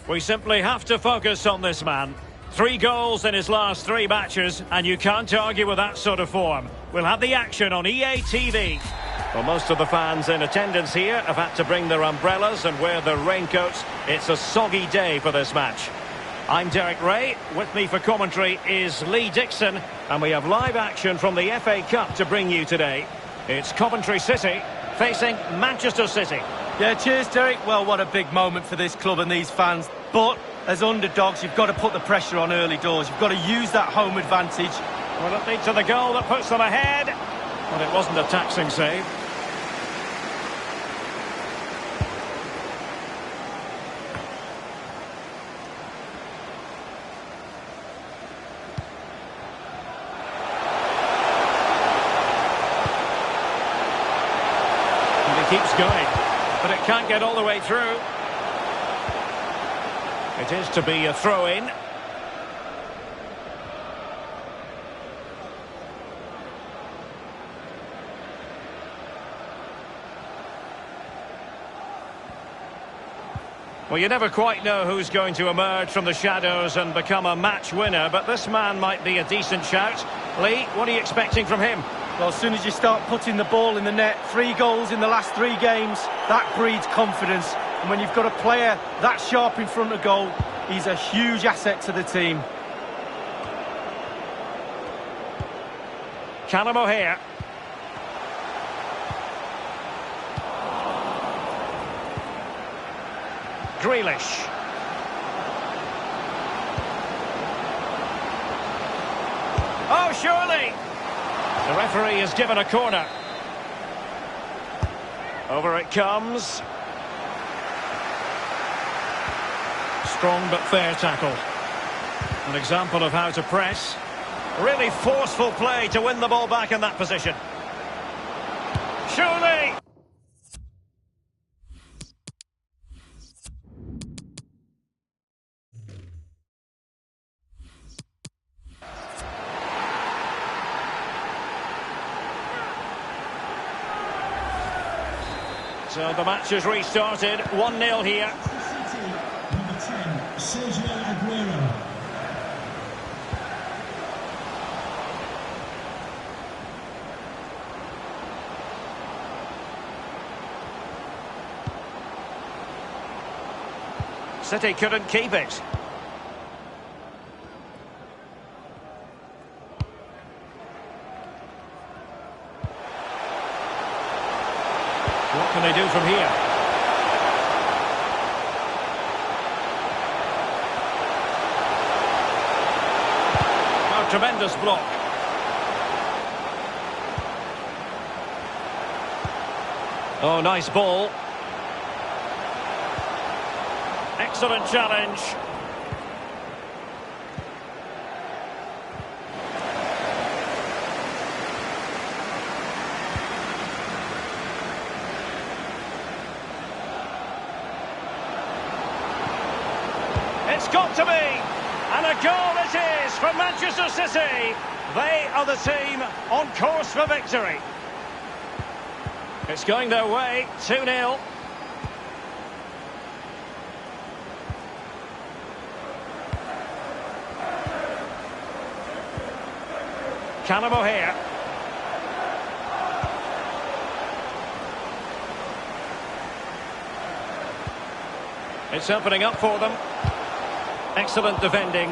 We simply have to focus on this man. 3 goals in his last 3 matches, and you can't argue with that sort of form. We'll have the action on EA TV. Well, most of the fans in attendance here have had to bring their umbrellas and wear their raincoats. It's a soggy day for this match. I'm Derek Ray. With me for commentary is Lee Dixon, and we have live action from the FA Cup to bring you today. It's Coventry City facing Manchester City. Yeah, cheers, Derek. Well, what a big moment for this club and these fans. But as underdogs, you've got to put the pressure on early doors. You've got to use that home advantage. Will it lead to the goal that puts them ahead? But it wasn't a taxing save. Keeps going, but it can't get all the way through. It is to be a throw-in. Well, you never quite know who's going to emerge from the shadows and become a match winner, but this man might be a decent shout. Lee, what are you expecting from him? Well, as soon as you start putting the ball in the net, 3 goals in the last 3 games, that breeds confidence. And when you've got a player that sharp in front of goal, he's a huge asset to the team. Callum O'Hare. Grealish. Oh, surely! The referee has given a corner. Over it comes. Strong but fair tackle. An example of how to press. Really forceful play to win the ball back in that position. Surely! So the match has restarted, 1-0 here. City, number 10, Sergio Aguero. City couldn't keep it. What can they do from here? Oh, tremendous block. Oh, nice ball. Excellent challenge. It's got to be, and a goal it is for Manchester City. They are the team on course for victory. It's going their way, 2-0. Callum O'Hare. It's opening up for them. Excellent defending.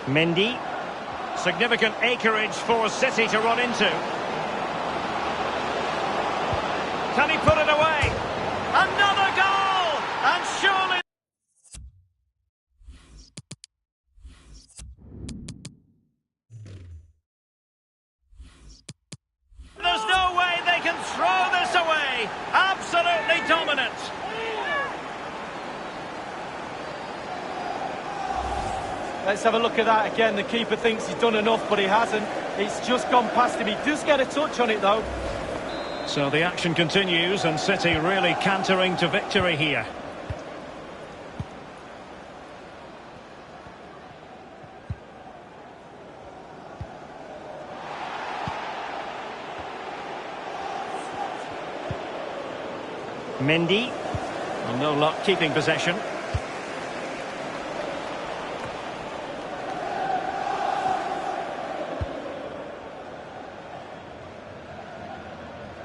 Mendy. Significant acreage for City to run into. Can he put it away? Another goal! And surely... There's no way they can throw this away. Absolutely dominant. Let's have a look at that again. The keeper thinks he's done enough, but he hasn't. It's just gone past him. He does get a touch on it, though. So the action continues, and City really cantering to victory here. Mendy. Well, no luck keeping possession.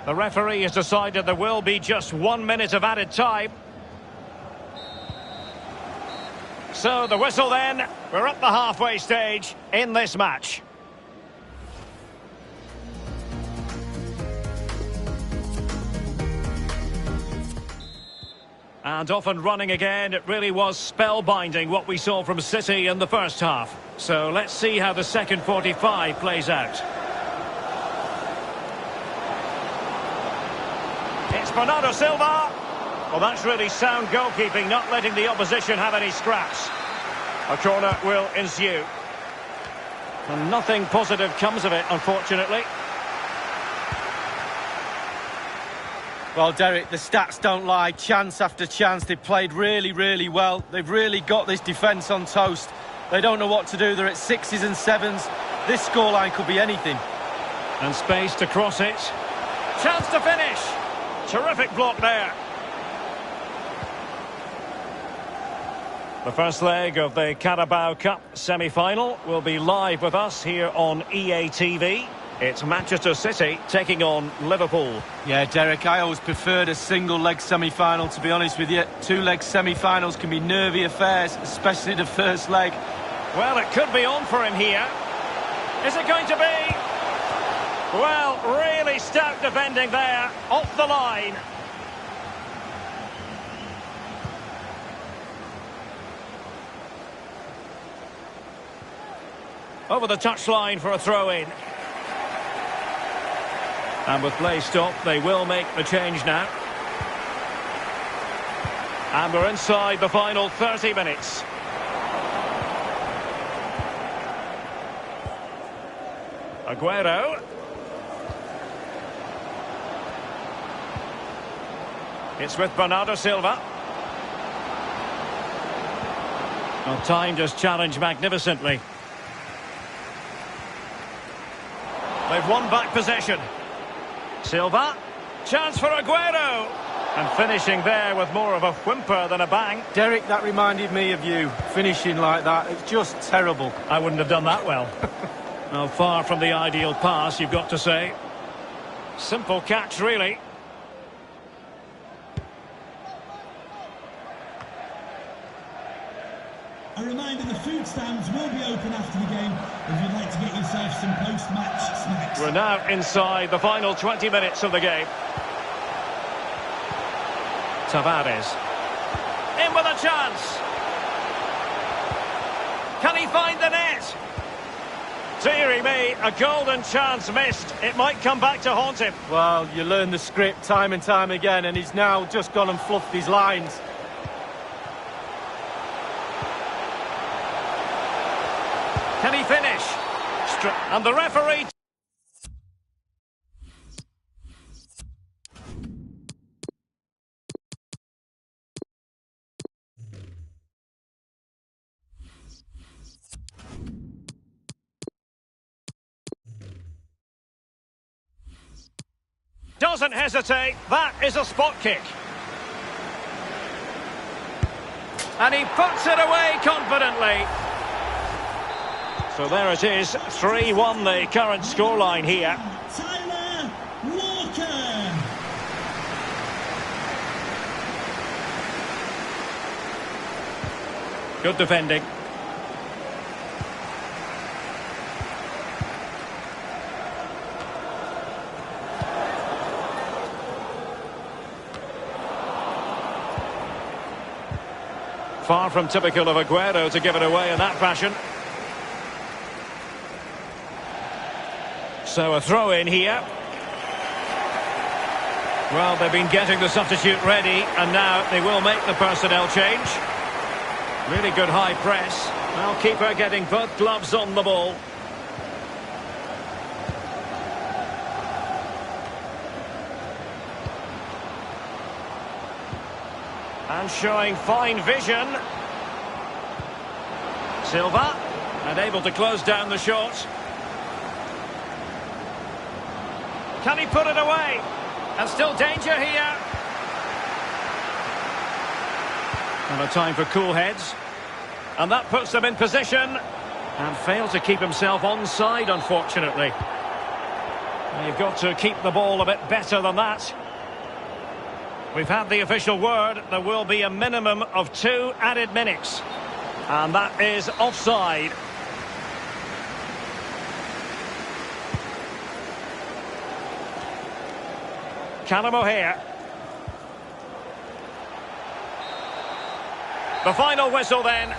The referee has decided there will be just 1 minute of added time. So the whistle then. We're at the halfway stage in this match. And off and running again. It really was spellbinding what we saw from City in the first half. So let's see how the second 45 plays out. It's Bernardo Silva. Well, that's really sound goalkeeping, not letting the opposition have any scraps. A corner will ensue. And nothing positive comes of it, unfortunately. Well, Derek, the stats don't lie. Chance after chance. They've played really, really well. They've really got this defence on toast. They don't know what to do. They're at 6s and 7s. This scoreline could be anything. And space to cross it. Chance to finish. Terrific block there. The first leg of the Carabao Cup semi-final will be live with us here on EA TV. It's Manchester City taking on Liverpool. Yeah, Derek, I always preferred a single-leg semi-final, to be honest with you. Two-leg semi-finals can be nervy affairs, especially the first leg. Well, it could be on for him here. Is it going to be? Well, really stout defending there, off the line. Over the touchline for a throw-in. And with play stopped, they will make the change now. And we're inside the final 30 minutes. Aguero. It's with Bernardo Silva. Well, timed his challenge magnificently. They've won back possession. Silva, chance for Aguero, and finishing there with more of a whimper than a bang. Derek, that reminded me of you, finishing like that. It's just terrible. I wouldn't have done that well. Well, far from the ideal pass, you've got to say. Simple catch, really. A reminder, the food stands will be open after the game if you'd like to get yourself some post-match snacks. We're now inside the final 20 minutes of the game. Tavares. In with a chance. Can he find the net? Deary me, a golden chance missed. It might come back to haunt him. Well, you learn the script time and time again, and he's now just gone and fluffed his lines. Can he finish? And the referee... doesn't hesitate. That is a spot kick. And he puts it away confidently. So there it is, 3-1 the current scoreline here. Tyler Walker. Good defending. Far from typical of Aguero to give it away in that fashion. So a throw in here. Well, they've been getting the substitute ready, and now they will make the personnel change. Really good high press. Well, keeper getting both gloves on the ball. And showing fine vision. Silva, and able to close down the shot. Can he put it away? And still danger here. And a time for cool heads. And that puts them in position. And failed to keep himself onside, unfortunately. You've got to keep the ball a bit better than that. We've had the official word. There will be a minimum of 2 added minutes. And that is offside. Callum O'Hare. The final whistle then.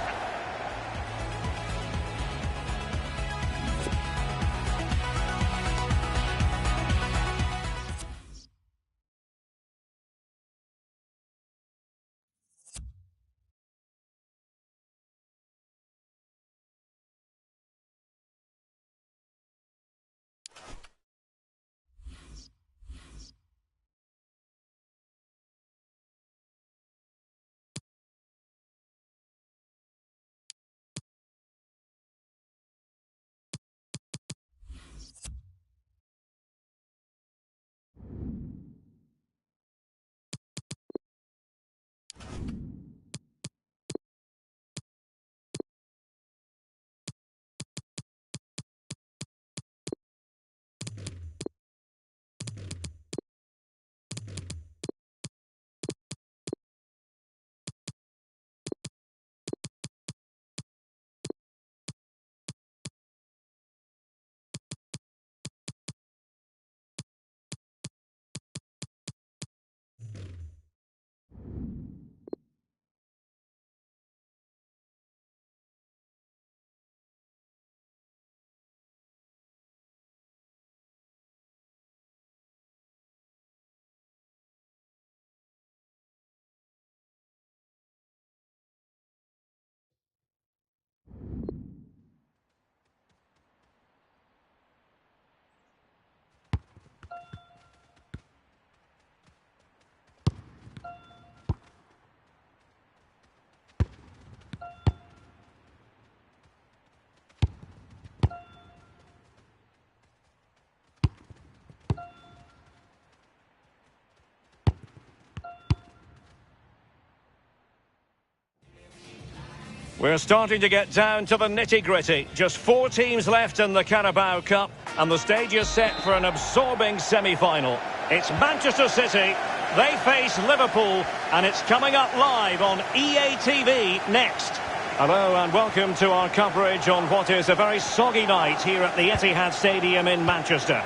We're starting to get down to the nitty-gritty. Just 4 teams left in the Carabao Cup, and the stage is set for an absorbing semi-final. It's Manchester City, they face Liverpool, and it's coming up live on EA TV next. Hello and welcome to our coverage on what is a very soggy night here at the Etihad Stadium in Manchester.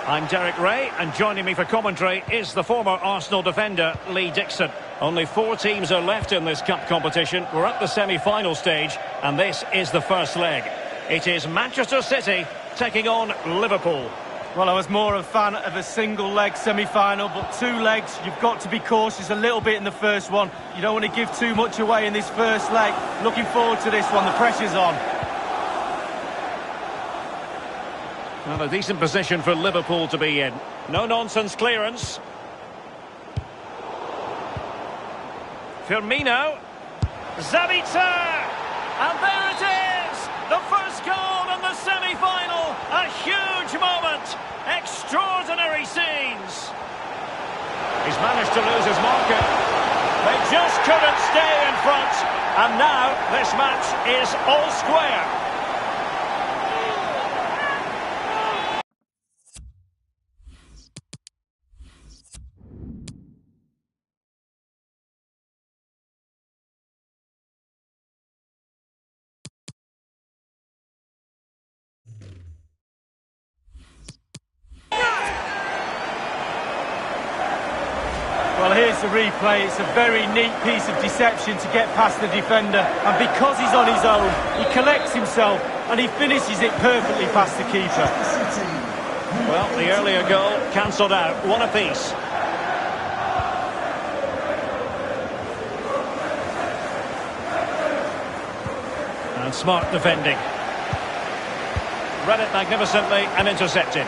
I'm Derek Ray, and joining me for commentary is the former Arsenal defender, Lee Dixon. Only 4 teams are left in this cup competition. We're at the semi-final stage, and this is the first leg. It is Manchester City taking on Liverpool. Well, I was more a fan of a single-leg semi-final, but 2 legs, you've got to be cautious a little bit in the first one. You don't want to give too much away in this first leg. Looking forward to this one, the pressure's on. Well, a decent position for Liverpool to be in. No-nonsense clearance. Firmino. Zabitzer! And there it is! The first goal in the semi-final! A huge moment! Extraordinary scenes! He's managed to lose his marker. They just couldn't stay in front. And now this match is all square. Well, here's the replay. It's a very neat piece of deception to get past the defender. And because he's on his own, he collects himself and he finishes it perfectly past the keeper. Well, the earlier goal cancelled out. 1 apiece. And smart defending. Read it magnificently and intercepted.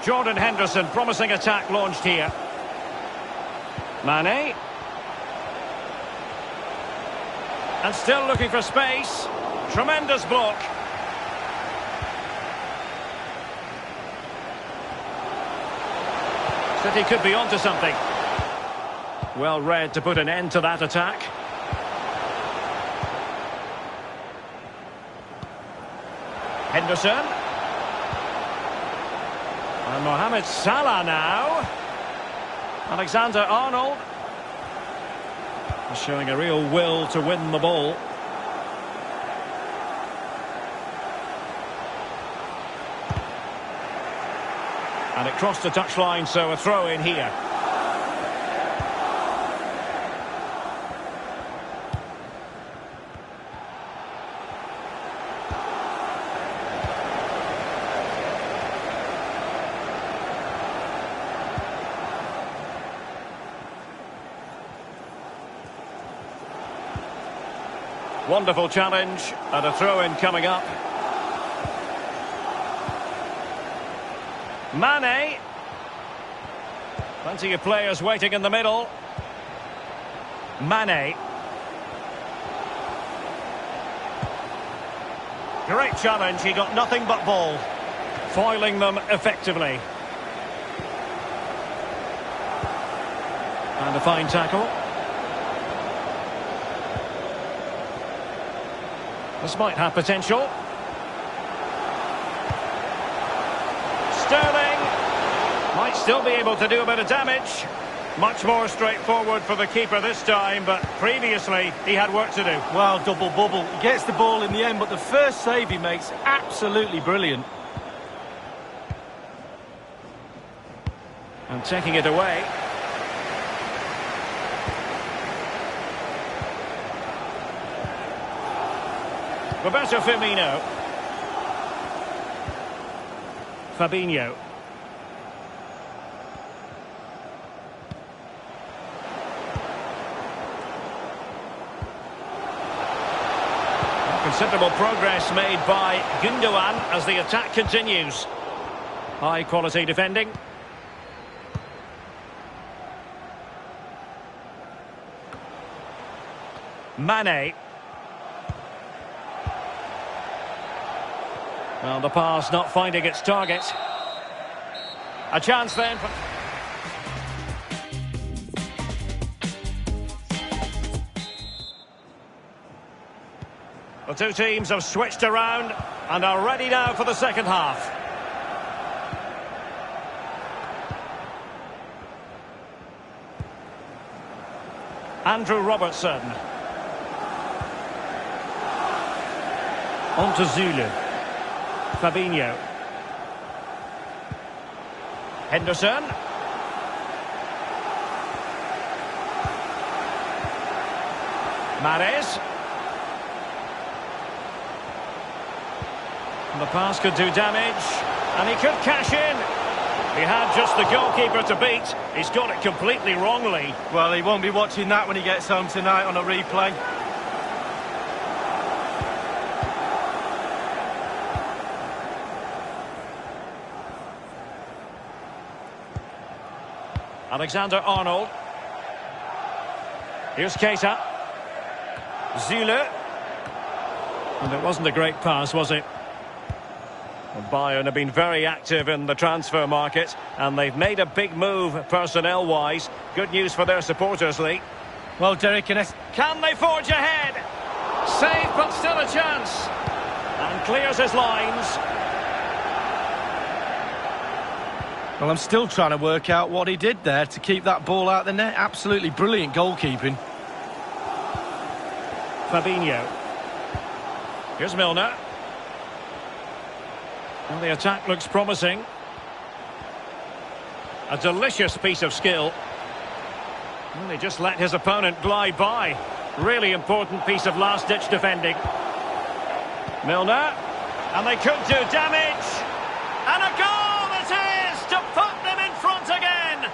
Jordan Henderson, promising attack launched here. Mane. And still looking for space. Tremendous block. City could be onto something. Well read to put an end to that attack. Henderson. And Mohamed Salah now. Alexander-Arnold. Showing a real will to win the ball. And it crossed the touchline, so a throw in here. Wonderful challenge, and a throw-in coming up. Mane. Plenty of players waiting in the middle. Mane. Great challenge, he got nothing but ball. Foiling them effectively. And a fine tackle. This might have potential. Sterling might still be able to do a bit of damage. Much more straightforward for the keeper this time, but previously he had work to do. Well, double bubble. He gets the ball in the end, but the first save he makes, absolutely brilliant. And taking it away. Roberto Firmino. Fabinho. Considerable progress made by Gundogan as the attack continues. High quality defending. Mane. Well, the pass not finding its target. A chance then for... The two teams have switched around and are ready now for the second half. Andrew Robertson. On to Zulu. Fabinho. Henderson. Mahrez. The pass could do damage, and he could cash in. He had just the goalkeeper to beat. He's got it completely wrongly. Well, he won't be watching that when he gets home tonight on a replay. Alexander-Arnold. Here's Keita. Zule. And it wasn't a great pass, was it? Well, Bayern have been very active in the transfer market, and they've made a big move personnel-wise. Good news for their supporters, Lee. Well, Derek, can they forge ahead? Save, but still a chance. And clears his lines. Well, I'm still trying to work out what he did there to keep that ball out the net. Absolutely brilliant goalkeeping. Fabinho. Here's Milner. Well, the attack looks promising. A delicious piece of skill. Well, he just let his opponent glide by. Really important piece of last-ditch defending. Milner. And they could do damage. And a goal it is to put them in front again.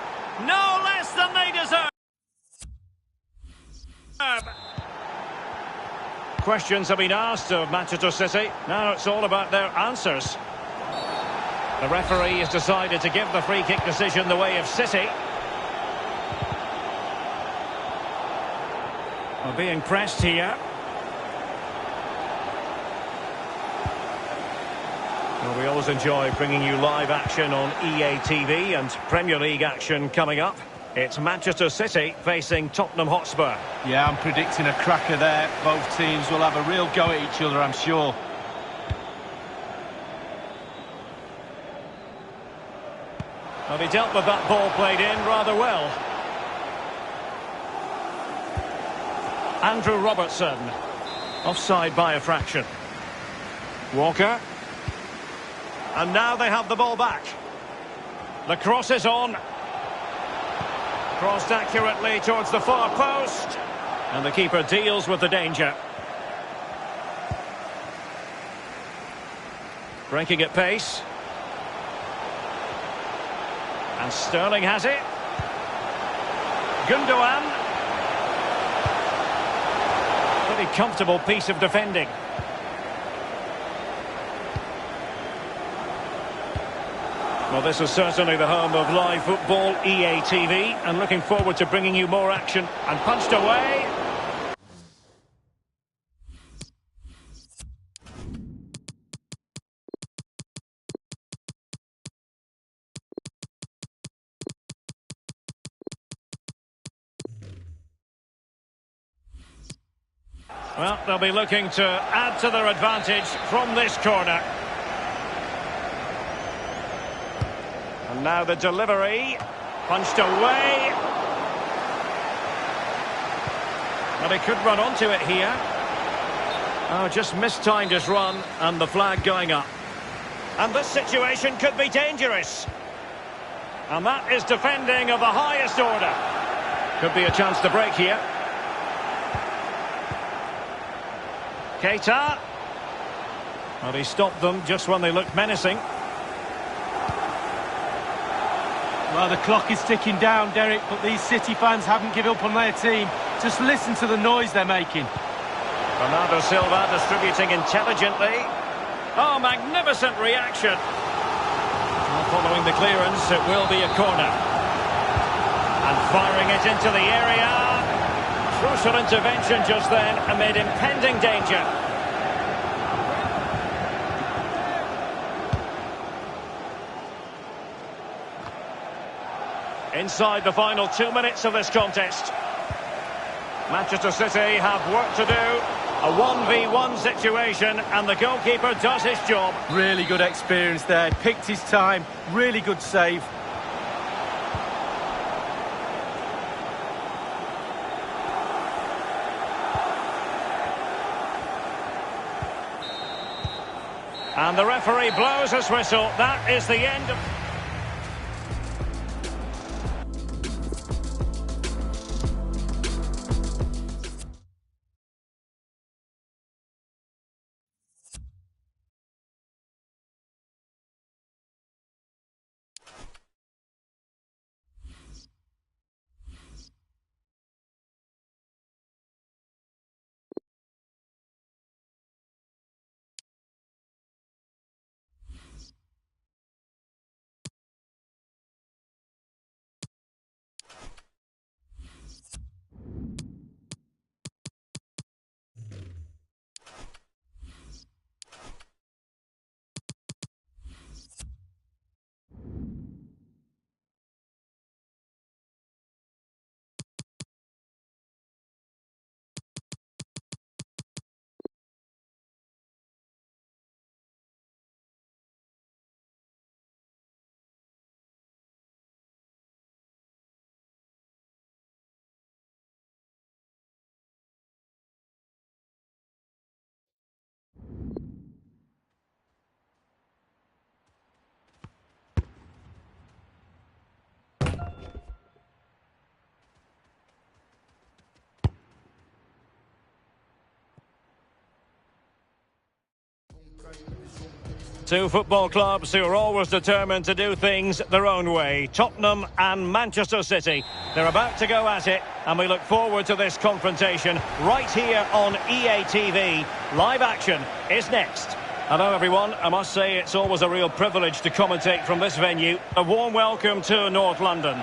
No less than they deserve. Questions have been asked of Manchester City. Now it's all about their answers. The referee has decided to give the free kick decision the way of City. Well, being pressed here. Well, Well, we always enjoy bringing you live action on EA TV, and Premier League action coming up. It's Manchester City facing Tottenham Hotspur. Yeah, I'm predicting a cracker there. Both teams will have a real go at each other, I'm sure. Well, he dealt with that ball played in rather well. Andrew Robertson. Offside by a fraction. Walker. And now they have the ball back. The cross is on. Crossed accurately towards the far post. And the keeper deals with the danger. Breaking at pace. And Sterling has it. Gundogan. Pretty comfortable piece of defending. Well, this is certainly the home of live football, EA TV, and looking forward to bringing you more action. And punched away. Well, they'll be looking to add to their advantage from this corner. And now the delivery. Punched away. Well, he could run onto it here. Oh, just mistimed his run, and the flag going up. And this situation could be dangerous. And that is defending of the highest order. Could be a chance to break here. Keita. Well, he stopped them just when they looked menacing. Well, the clock is ticking down, Derek, but these City fans haven't given up on their team. Just listen to the noise they're making. Bernardo Silva distributing intelligently. Oh, magnificent reaction. Well, following the clearance, it will be a corner. And firing it into the area. Crucial intervention just then amid impending danger. Inside the final 2 minutes of this contest. Manchester City have work to do. A 1v1 situation, and the goalkeeper does his job. Really good experience there. Picked his time. Really good save. And the referee blows his whistle. That is the end of... Two football clubs who are always determined to do things their own way. Tottenham and Manchester City. They're about to go at it, and we look forward to this confrontation right here on EA TV. Live action is next. Hello everyone, I must say it's always a real privilege to commentate from this venue. A warm welcome to North London.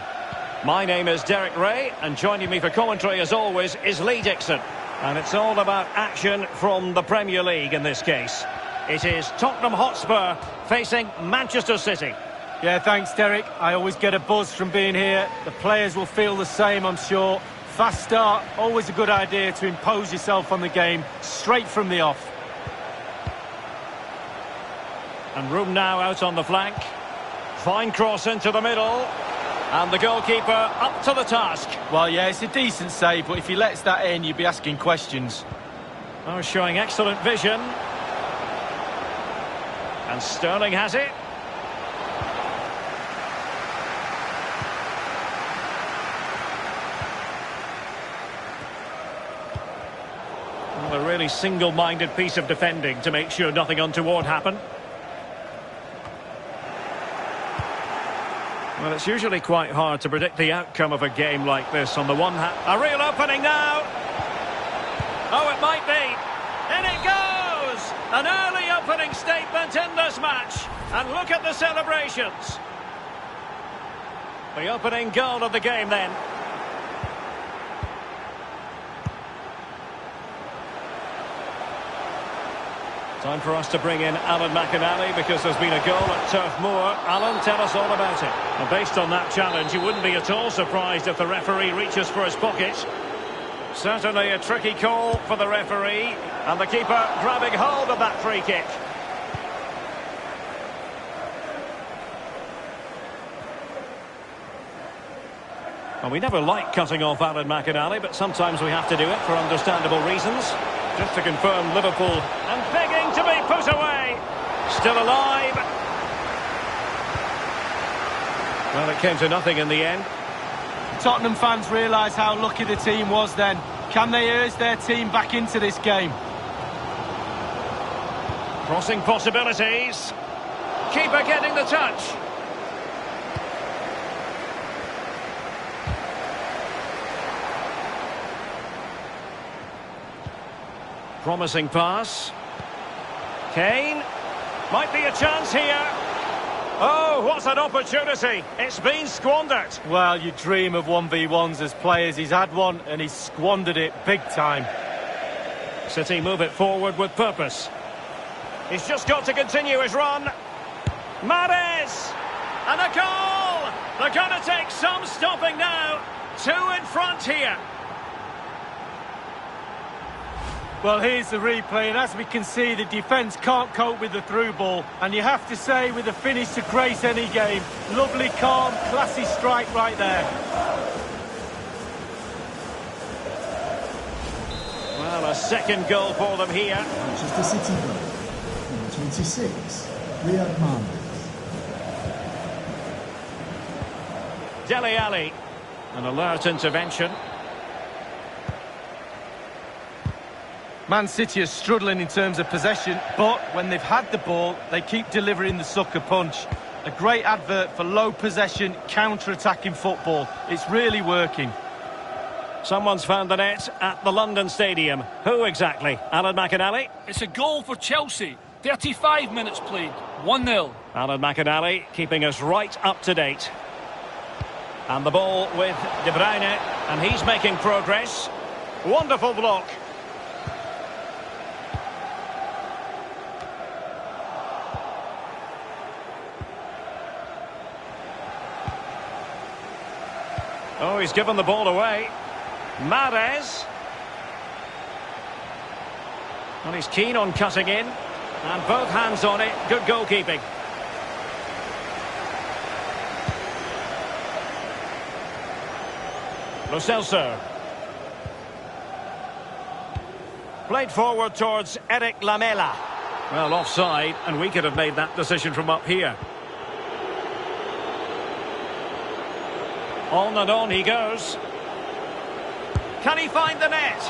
My name is Derek Ray, and joining me for commentary as always is Lee Dixon. And it's all about action from the Premier League in this case. It is Tottenham Hotspur facing Manchester City. Yeah, thanks, Derek. I always get a buzz from being here. The players will feel the same, I'm sure. Fast start, always a good idea to impose yourself on the game, straight from the off. And room now out on the flank. Fine cross into the middle. And the goalkeeper up to the task. Well, yeah, it's a decent save, but if he lets that in, you'd be asking questions. Oh, showing excellent vision. And Sterling has it. Well, a really single-minded piece of defending to make sure nothing untoward happened. Well, it's usually quite hard to predict the outcome of a game like this. On the one hand, a real opening now. Oh, it might be. In it goes! An early opening statement in this match. And look at the celebrations. The opening goal of the game then. Time for us to bring in Alan McInally because there's been a goal at Turf Moor. Alan, tell us all about it. And based on that challenge, you wouldn't be at all surprised if the referee reaches for his pocket. Certainly a tricky call for the referee. And the keeper grabbing hold of that free kick. Well, we never like cutting off Alan McInally, but sometimes we have to do it for understandable reasons. Just to confirm, Liverpool and begging to be put away. Still alive. Well, it came to nothing in the end. Tottenham fans realise how lucky the team was then. Can they urge their team back into this game? Crossing possibilities. Keeper getting the touch. Promising pass. Kane. Might be a chance here. Oh, what an opportunity. It's been squandered. Well, you dream of 1v1s as players. He's had one and he's squandered it big time. City move it forward with purpose. He's just got to continue his run. Mahrez! And a goal! They're going to take some stopping now. 2 in front here. Well, here's the replay, and as we can see, the defence can't cope with the through ball. And you have to say, with a finish to grace any game, lovely, calm, classy strike right there. Well, a second goal for them here. Manchester City goal. Number 26, Riyad Mahrez. Dele Alli. An alert intervention. Man City are struggling in terms of possession, but when they've had the ball, they keep delivering the sucker punch. A great advert for low possession, counter-attacking football. It's really working. Someone's found the net at the London Stadium. Who exactly? Alan McInally? It's a goal for Chelsea. 35 minutes played. 1-0. Alan McInally keeping us right up to date. And the ball with De Bruyne, and he's making progress. Wonderful block. Oh, he's given the ball away. Mahrez. Well, he's keen on cutting in. And both hands on it. Good goalkeeping. Lo Celso. Played forward towards Eric Lamela. Well, offside, and we could have made that decision from up here. On and on he goes. Can he find the net?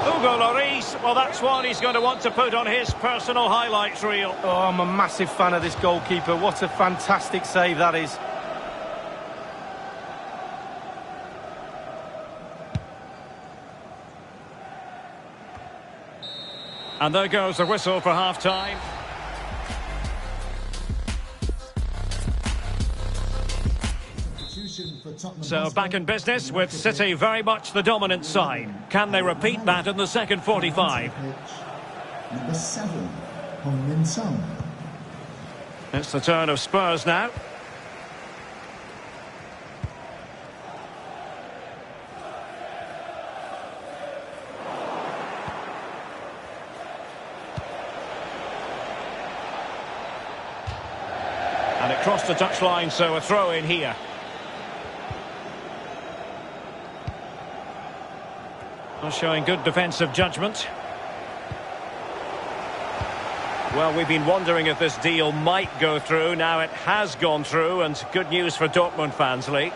Hugo Lloris, well, that's one he's going to want to put on his personal highlights reel. Oh, I'm a massive fan of this goalkeeper. What a fantastic save that is. And there goes the whistle for half-time. So back in business with City very much the dominant side. Can they repeat that in the second 45? Number 7, It's the turn of Spurs now. And it crossed the touchline, so a throw in here. Well, showing good defensive judgment. Well, we've been wondering if this deal might go through. Now it has gone through, and good news for Dortmund fans, Lee.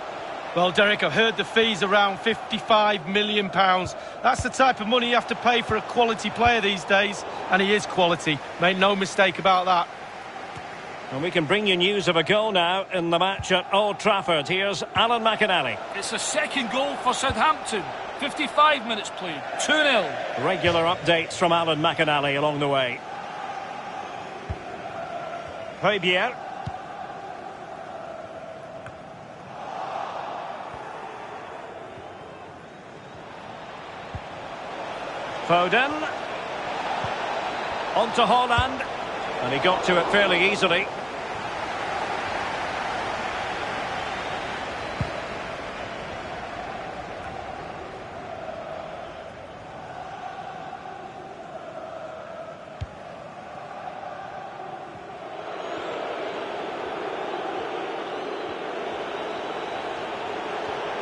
Well, Derek, I've heard the fee's around £55 million. That's the type of money you have to pay for a quality player these days, and he is quality. Make no mistake about that. And we can bring you news of a goal now in the match at Old Trafford. Here's Alan McInally. It's a second goal for Southampton. 55 minutes played. 2-0. Regular updates from Alan McInally along the way. Højbjerg. Foden. On to Haaland. And he got to it fairly easily.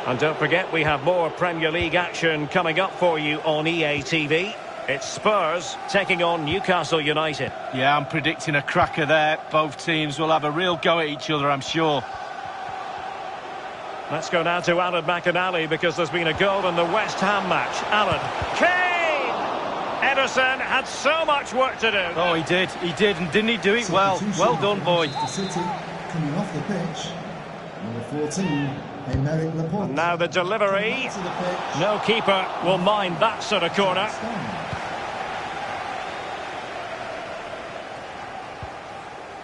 And don't forget, we have more Premier League action coming up for you on EA TV. It's Spurs taking on Newcastle United. Yeah, I'm predicting a cracker there. Both teams will have a real go at each other, I'm sure. Let's go now to Alan McInally, because there's been a goal in the West Ham match. Alan. Kane! Ederson had so much work to do. Oh, he did, and didn't he do it well? Well done, boy. City coming off the pitch. Number 14. And now the delivery. No keeper will mind that sort of corner.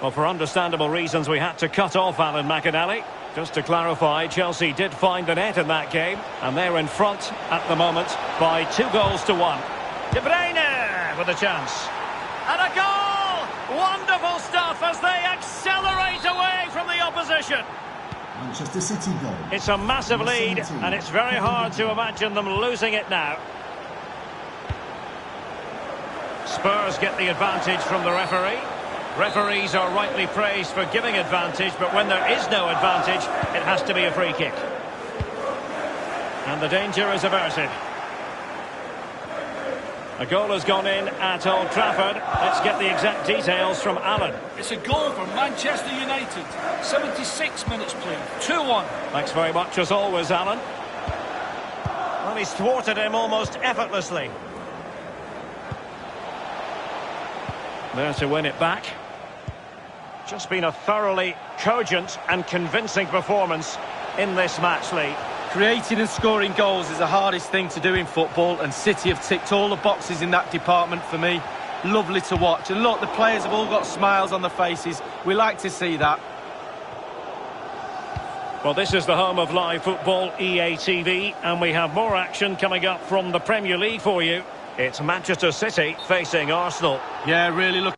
Well, for understandable reasons, we had to cut off Alan McInally. Just to clarify, Chelsea did find the net in that game, and they're in front at the moment by 2-1. De Bruyne with a chance. And a goal! Wonderful stuff as they accelerate away from the opposition. Manchester City goal. It's a massive lead, and it's very hard to imagine them losing it now. Spurs get the advantage from the referee. Referees are rightly praised for giving advantage, but when there is no advantage, it has to be a free kick. And the danger is averted. A goal has gone in at Old Trafford. Let's get the exact details from Alan. It's a goal for Manchester United. 76 minutes played. 2-1. Thanks very much as always, Alan. Well, he's thwarted him almost effortlessly. There to win it back. Just been a thoroughly cogent and convincing performance in this match, Lee. Creating and scoring goals is the hardest thing to do in football, and City have ticked all the boxes in that department for me. Lovely to watch. And look, the players have all got smiles on their faces. We like to see that. Well, this is the home of live football, EA TV, and we have more action coming up from the Premier League for you. It's Manchester City facing Arsenal. Yeah, really look.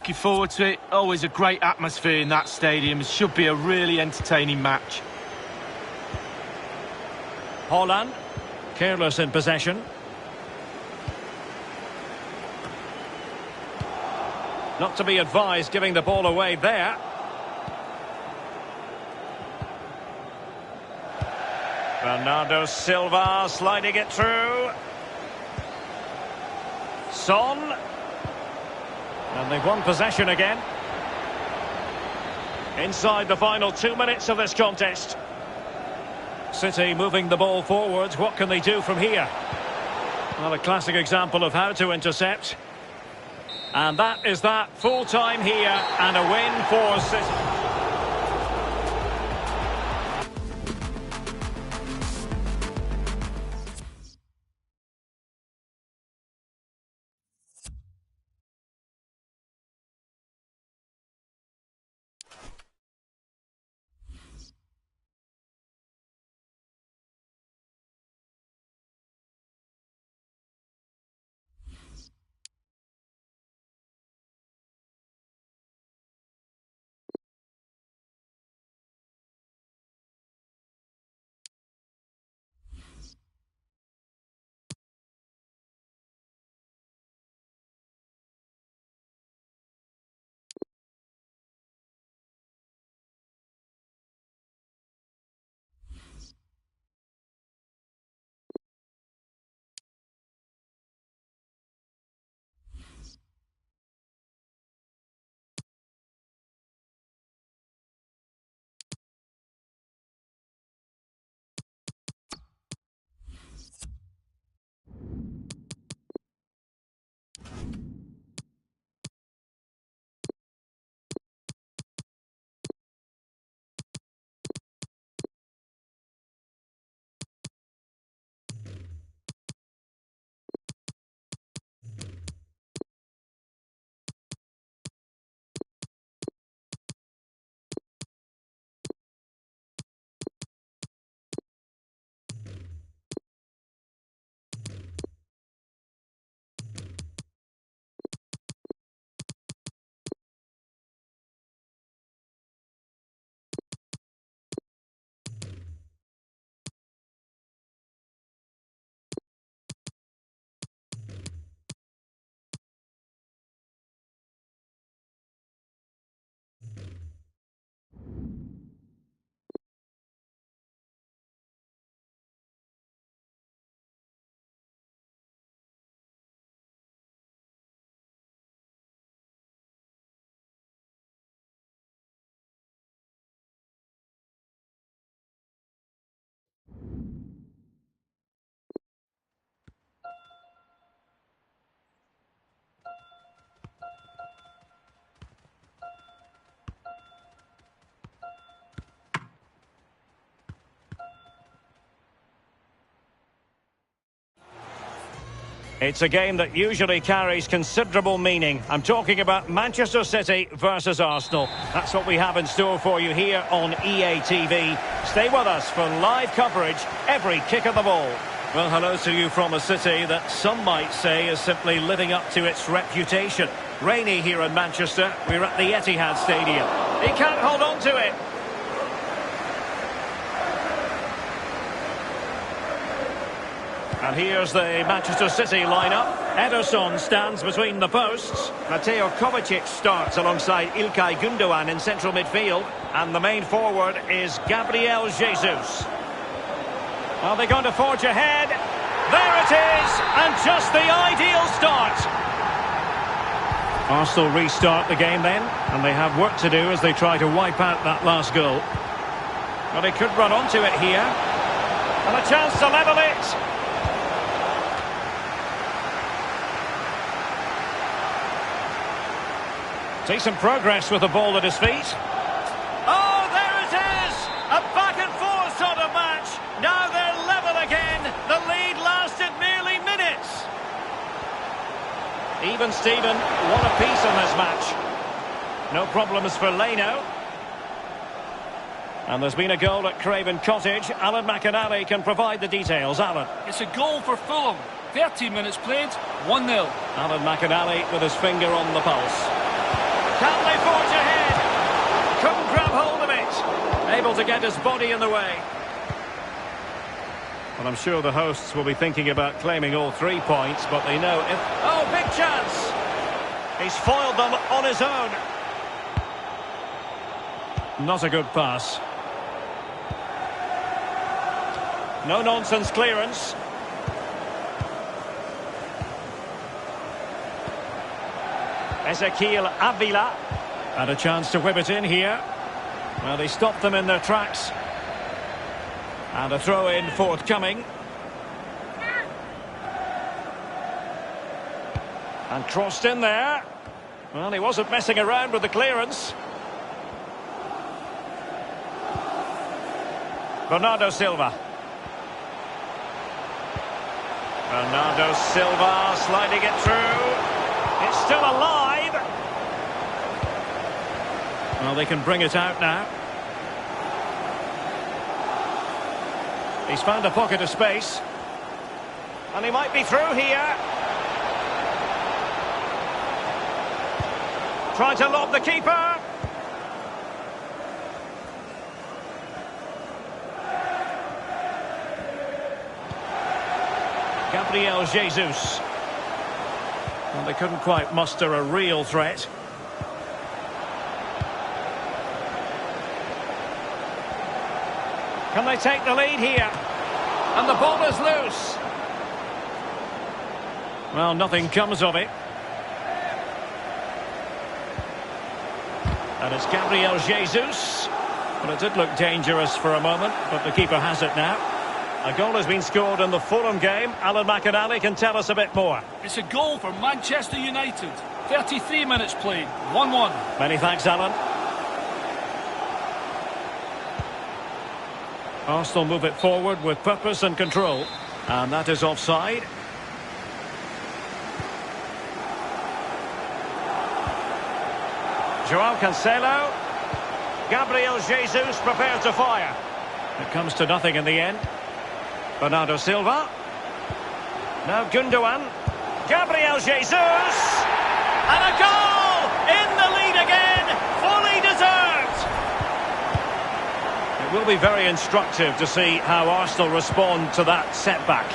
Looking forward to it. Always a great atmosphere in that stadium. It should be a really entertaining match. Haaland, careless in possession. Not to be advised giving the ball away there. Bernardo Silva sliding it through. Son. And they've won possession again. Inside the final 2 minutes of this contest. City moving the ball forwards. What can they do from here? Well, a classic example of how to intercept. And that is that. Full time here and a win for City. It's a game that usually carries considerable meaning. I'm talking about Manchester City versus Arsenal. That's what we have in store for you here on EA TV. Stay with us for live coverage every kick of the ball. Well, hello to you from a city that some might say is simply living up to its reputation. Rainy here in Manchester. We're at the Etihad Stadium. He can't hold on to it. And here's the Manchester City lineup. Ederson stands between the posts. Mateo Kovacic starts alongside İlkay Gündoğan in central midfield. And the main forward is Gabriel Jesus. Are they going to forge ahead? There it is! And just the ideal start. Arsenal restart the game then. And they have work to do as they try to wipe out that last goal. But they could run onto it here. And a chance to level it. Decent progress with the ball at his feet. Oh, there it is! A back-and-forth sort of match. Now they're level again. The lead lasted merely minutes. Even Steven, what a piece in this match. No problems for Leno. And there's been a goal at Craven Cottage. Alan McInally can provide the details. Alan. It's a goal for Fulham. 30 minutes played, 1-0. Alan McInally with his finger on the pulse. Can they forge ahead? Couldn't grab hold of it. Able to get his body in the way. Well, I'm sure the hosts will be thinking about claiming all 3 points, but they know if... Oh, big chance! He's foiled them on his own. Not a good pass. No-nonsense clearance. Ezequiel Avila. And a chance to whip it in here. Well, they stopped them in their tracks. And a throw-in forthcoming. And crossed in there. Well, he wasn't messing around with the clearance. Bernardo Silva. Bernardo Silva sliding it through. It's still alive. Well, they can bring it out now. He's found a pocket of space. And he might be through here. Trying to lob the keeper. Gabriel Jesus. Well, they couldn't quite muster a real threat. Can they take the lead here? And the ball is loose. Well, nothing comes of it. And it's Gabriel Jesus. Well, it did look dangerous for a moment, but the keeper has it now. A goal has been scored in the Fulham game. Alan McInally can tell us a bit more. It's a goal for Manchester United. 33 minutes played, 1-1. Many thanks, Alan. Arsenal move it forward with purpose and control. And that is offside. Joao Cancelo. Gabriel Jesus prepared to fire. It comes to nothing in the end. Bernardo Silva. Now Gündoğan. Gabriel Jesus. And a goal! In the lead again. Fully deserved. It will be very instructive to see how Arsenal respond to that setback.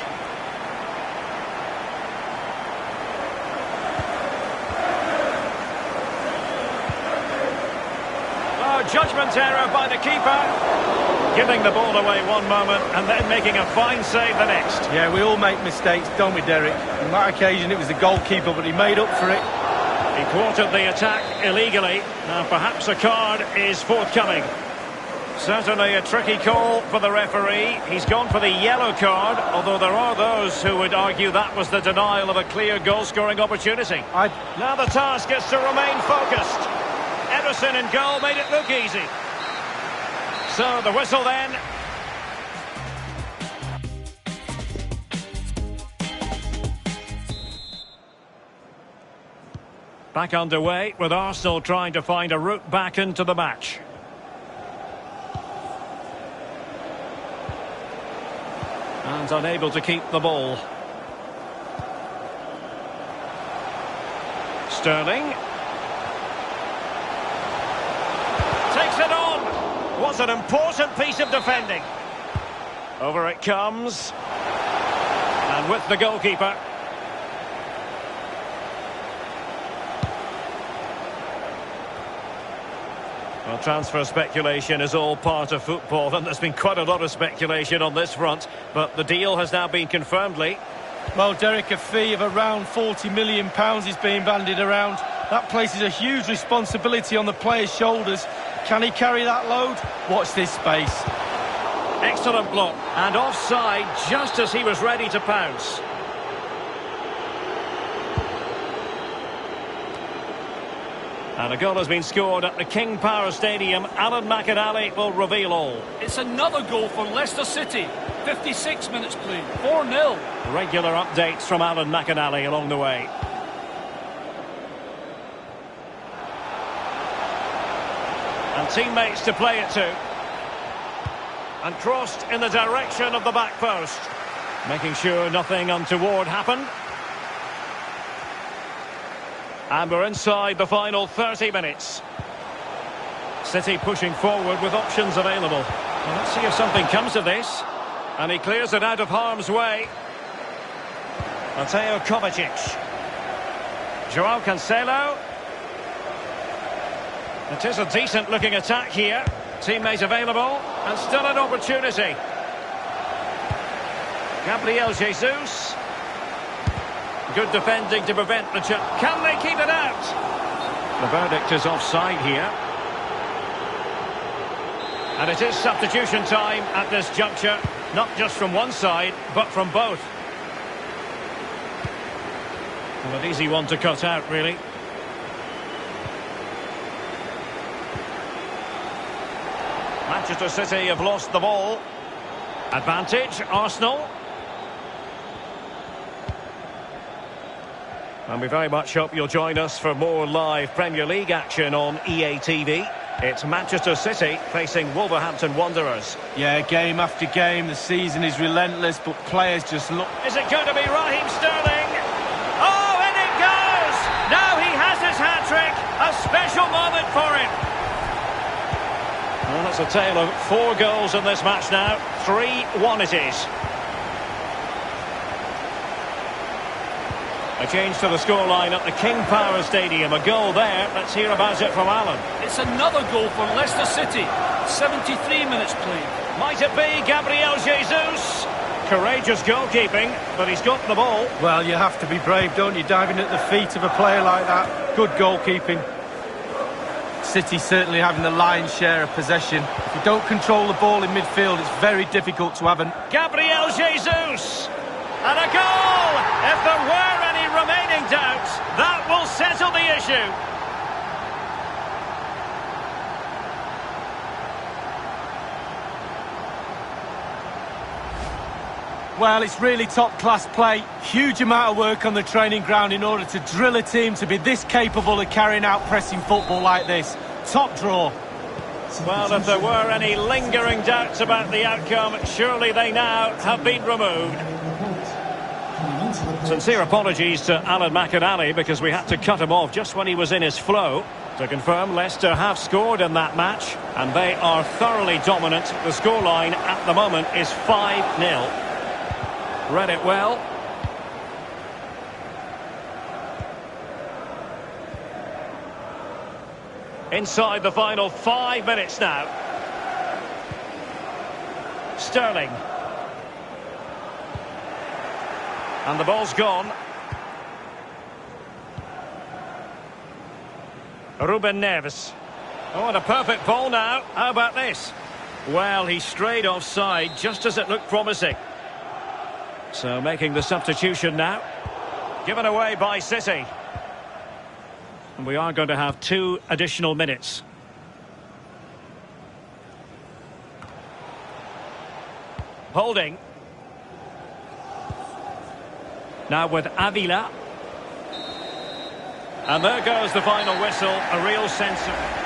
Oh, judgment error by the keeper. Giving the ball away one moment and then making a fine save the next. Yeah, we all make mistakes, don't we, Derek? On that occasion, it was the goalkeeper, but he made up for it. He thwarted the attack illegally. Now, perhaps a card is forthcoming. Certainly a tricky call for the referee. He's gone for the yellow card, although there are those who would argue that was the denial of a clear goal-scoring opportunity. Now the task is to remain focused. Ederson in goal made it look easy. So the whistle then. Back underway with Arsenal trying to find a route back into the match. And unable to keep the ball. Sterling. Takes it on. Was an important piece of defending. Over it comes. And with the goalkeeper. Well, transfer speculation is all part of football, and there's been quite a lot of speculation on this front, but the deal has now been confirmed, Lee. Well, Derek, a fee of around £40 million is being bandied around. That places a huge responsibility on the player's shoulders. Can he carry that load? Watch this space. Excellent block, and offside just as he was ready to pounce. And a goal has been scored at the King Power Stadium. Alan McInally will reveal all. It's another goal for Leicester City. 56 minutes played. 4-0. Regular updates from Alan McInally along the way. And teammates to play it to. And crossed in the direction of the back post. Making sure nothing untoward happened. And we're inside the final 30 minutes. City pushing forward with options available. Well, let's see if something comes of this. And he clears it out of harm's way. Mateo Kovacic. Joao Cancelo. It is a decent looking attack here. Teammate available. And still an opportunity. Gabriel Jesus. Good defending to prevent the chance. Can they keep it out? The verdict is offside here. And it is substitution time at this juncture. Not just from one side, but from both. Well, an easy one to cut out, really. Manchester City have lost the ball. Advantage, Arsenal. And we very much hope you'll join us for more live Premier League action on EA TV. It's Manchester City facing Wolverhampton Wanderers. Yeah, game after game, the season is relentless, but players just look... Is it going to be Raheem Sterling? Oh, and it goes! Now he has his hat-trick. A special moment for him. Well, that's a tale of 4 goals in this match now. 3-1 it is. A change to the scoreline at the King Power Stadium. A goal there. Let's hear about it from Alan. It's another goal for Leicester City. 73 minutes played. Might it be Gabriel Jesus? Courageous goalkeeping, but he's got the ball. Well, you have to be brave, don't you, diving at the feet of a player like that. Good goalkeeping. City certainly having the lion's share of possession. If you don't control the ball in midfield, it's very difficult to have an... Gabriel Jesus! And a goal! If there were any remaining doubts, that will settle the issue. Well, it's really top-class play. Huge amount of work on the training ground in order to drill a team to be this capable of carrying out pressing football like this. Top draw. Well, if there were any lingering doubts about the outcome, surely they now have been removed. Sincere apologies to Alan McInally because we had to cut him off just when he was in his flow. To confirm, Leicester have scored in that match and they are thoroughly dominant. The scoreline at the moment is 5-0. Read it well. Inside the final 5 minutes now. Sterling. And the ball's gone. Ruben Neves. Oh, and a perfect ball now. How about this? Well, he strayed offside just as it looked promising. So making the substitution now. Given away by City. And we are going to have 2 additional minutes. Holding. Now with Avila. And there goes the final whistle, a real sense of...